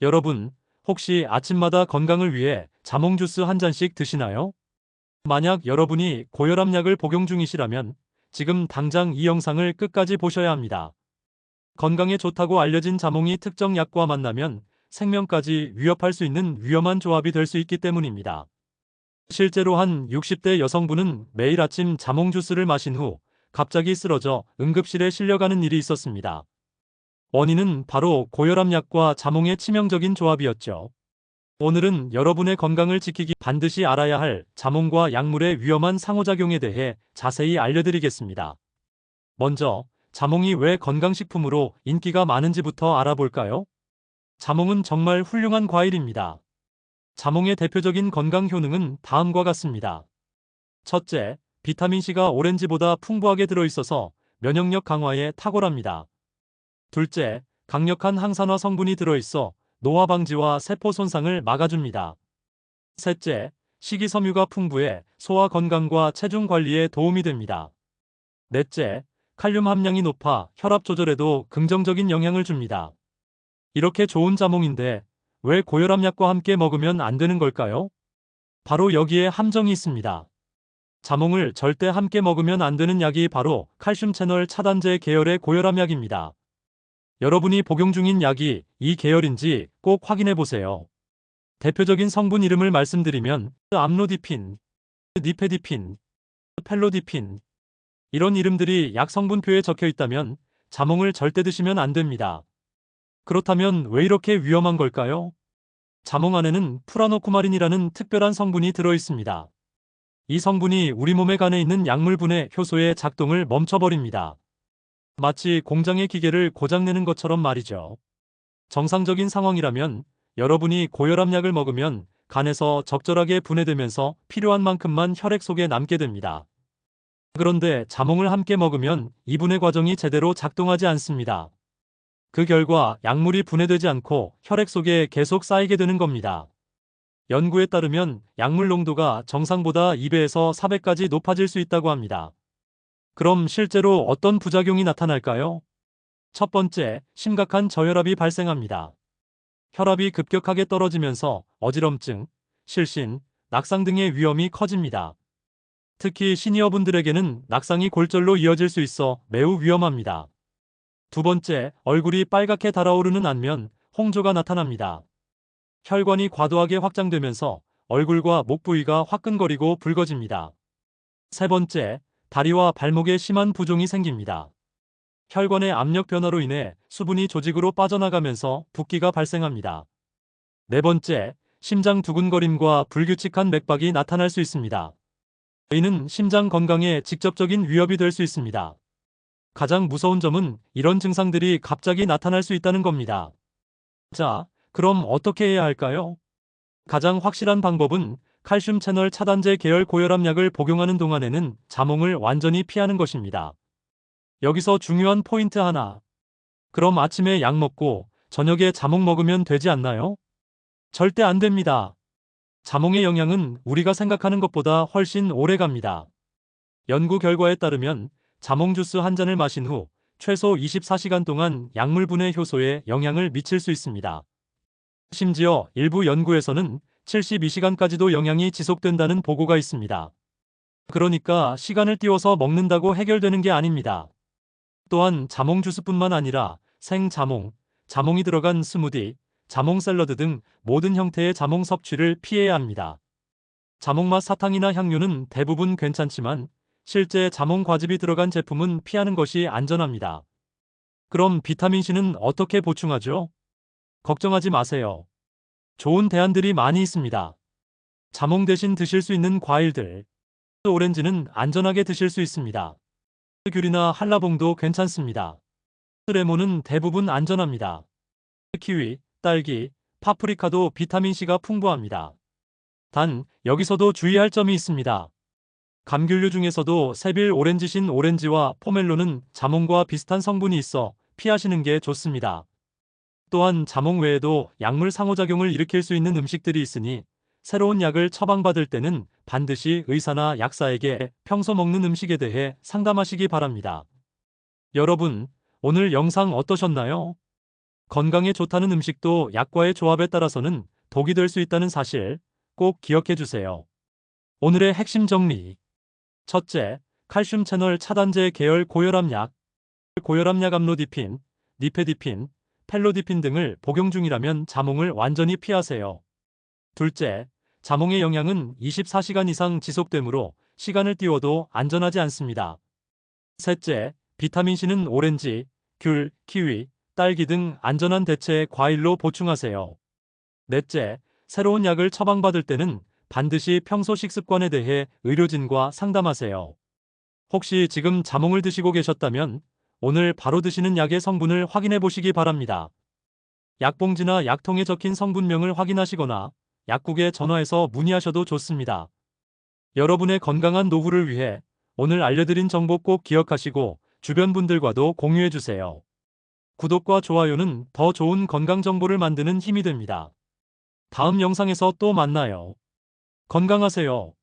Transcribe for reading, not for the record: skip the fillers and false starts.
여러분, 혹시 아침마다 건강을 위해 자몽 주스 한 잔씩 드시나요? 만약 여러분이 고혈압약을 복용 중이시라면 지금 당장 이 영상을 끝까지 보셔야 합니다. 건강에 좋다고 알려진 자몽이 특정 약과 만나면 생명까지 위협할 수 있는 위험한 조합이 될 수 있기 때문입니다. 실제로 한 60대 여성분은 매일 아침 자몽 주스를 마신 후 갑자기 쓰러져 응급실에 실려가는 일이 있었습니다. 원인은 바로 고혈압약과 자몽의 치명적인 조합이었죠. 오늘은 여러분의 건강을 지키기 반드시 알아야 할 자몽과 약물의 위험한 상호작용에 대해 자세히 알려드리겠습니다. 먼저, 자몽이 왜 건강식품으로 인기가 많은지부터 알아볼까요? 자몽은 정말 훌륭한 과일입니다. 자몽의 대표적인 건강 효능은 다음과 같습니다. 첫째, 비타민C가 오렌지보다 풍부하게 들어있어서 면역력 강화에 탁월합니다. 둘째, 강력한 항산화 성분이 들어있어 노화 방지와 세포 손상을 막아줍니다. 셋째, 식이섬유가 풍부해 소화 건강과 체중 관리에 도움이 됩니다. 넷째, 칼륨 함량이 높아 혈압 조절에도 긍정적인 영향을 줍니다. 이렇게 좋은 자몽인데 왜 고혈압약과 함께 먹으면 안 되는 걸까요? 바로 여기에 함정이 있습니다. 자몽을 절대 함께 먹으면 안 되는 약이 바로 칼슘 채널 차단제 계열의 고혈압약입니다. 여러분이 복용 중인 약이 이 계열인지 꼭 확인해 보세요. 대표적인 성분 이름을 말씀드리면 암로디핀, 니페디핀, 펠로디핀 이런 이름들이 약 성분표에 적혀 있다면 자몽을 절대 드시면 안 됩니다. 그렇다면 왜 이렇게 위험한 걸까요? 자몽 안에는 프라노쿠마린이라는 특별한 성분이 들어 있습니다. 이 성분이 우리 몸의 간에 있는 약물분해 효소의 작동을 멈춰버립니다. 마치 공장의 기계를 고장내는 것처럼 말이죠. 정상적인 상황이라면 여러분이 고혈압약을 먹으면 간에서 적절하게 분해되면서 필요한 만큼만 혈액 속에 남게 됩니다. 그런데 자몽을 함께 먹으면 이 분해 과정이 제대로 작동하지 않습니다. 그 결과 약물이 분해되지 않고 혈액 속에 계속 쌓이게 되는 겁니다. 연구에 따르면 약물 농도가 정상보다 2배에서 4배까지 높아질 수 있다고 합니다. 그럼 실제로 어떤 부작용이 나타날까요? 첫 번째, 심각한 저혈압이 발생합니다. 혈압이 급격하게 떨어지면서 어지럼증, 실신, 낙상 등의 위험이 커집니다. 특히 시니어분들에게는 낙상이 골절로 이어질 수 있어 매우 위험합니다. 두 번째, 얼굴이 빨갛게 달아오르는 안면, 홍조가 나타납니다. 혈관이 과도하게 확장되면서 얼굴과 목 부위가 화끈거리고 붉어집니다. 세 번째, 다리와 발목에 심한 부종이 생깁니다. 혈관의 압력 변화로 인해 수분이 조직으로 빠져나가면서 붓기가 발생합니다. 네 번째, 심장 두근거림과 불규칙한 맥박이 나타날 수 있습니다. 이는 심장 건강에 직접적인 위협이 될 수 있습니다. 가장 무서운 점은 이런 증상들이 갑자기 나타날 수 있다는 겁니다. 자, 그럼 어떻게 해야 할까요? 가장 확실한 방법은 칼슘 채널 차단제 계열 고혈압약을 복용하는 동안에는 자몽을 완전히 피하는 것입니다. 여기서 중요한 포인트 하나. 그럼 아침에 약 먹고 저녁에 자몽 먹으면 되지 않나요? 절대 안 됩니다. 자몽의 영향은 우리가 생각하는 것보다 훨씬 오래 갑니다. 연구 결과에 따르면 자몽 주스 한 잔을 마신 후 최소 24시간 동안 약물 분해 효소에 영향을 미칠 수 있습니다. 심지어 일부 연구에서는 72시간까지도 영향이 지속된다는 보고가 있습니다. 그러니까 시간을 띄워서 먹는다고 해결되는 게 아닙니다. 또한 자몽 주스뿐만 아니라 생자몽, 자몽이 들어간 스무디, 자몽 샐러드 등 모든 형태의 자몽 섭취를 피해야 합니다. 자몽맛 사탕이나 향료는 대부분 괜찮지만 실제 자몽 과즙이 들어간 제품은 피하는 것이 안전합니다. 그럼 비타민C는 어떻게 보충하죠? 걱정하지 마세요. 좋은 대안들이 많이 있습니다. 자몽 대신 드실 수 있는 과일들. 오렌지는 안전하게 드실 수 있습니다. 귤이나 한라봉도 괜찮습니다. 레몬은 대부분 안전합니다. 키위, 딸기, 파프리카도 비타민C가 풍부합니다. 단, 여기서도 주의할 점이 있습니다. 감귤류 중에서도 세빌 오렌지신 오렌지와 포멜로는 자몽과 비슷한 성분이 있어 피하시는 게 좋습니다. 또한 자몽 외에도 약물 상호작용을 일으킬 수 있는 음식들이 있으니 새로운 약을 처방받을 때는 반드시 의사나 약사에게 평소 먹는 음식에 대해 상담하시기 바랍니다. 여러분, 오늘 영상 어떠셨나요? 건강에 좋다는 음식도 약과의 조합에 따라서는 독이 될 수 있다는 사실 꼭 기억해 주세요. 오늘의 핵심 정리. 첫째, 칼슘 채널 차단제 계열 고혈압약, 고혈압약 암로디핀, 니페디핀, 펠로디핀 등을 복용 중이라면 자몽을 완전히 피하세요. 둘째, 자몽의 영향은 24시간 이상 지속되므로 시간을 띄워도 안전하지 않습니다. 셋째, 비타민C는 오렌지, 귤, 키위, 딸기 등 안전한 대체 과일로 보충하세요. 넷째, 새로운 약을 처방받을 때는 반드시 평소 식습관에 대해 의료진과 상담하세요. 혹시 지금 자몽을 드시고 계셨다면 오늘 바로 드시는 약의 성분을 확인해 보시기 바랍니다. 약봉지나 약통에 적힌 성분명을 확인하시거나 약국에 전화해서 문의하셔도 좋습니다. 여러분의 건강한 노후를 위해 오늘 알려드린 정보 꼭 기억하시고 주변 분들과도 공유해 주세요. 구독과 좋아요는 더 좋은 건강 정보를 만드는 힘이 됩니다. 다음 영상에서 또 만나요. 건강하세요.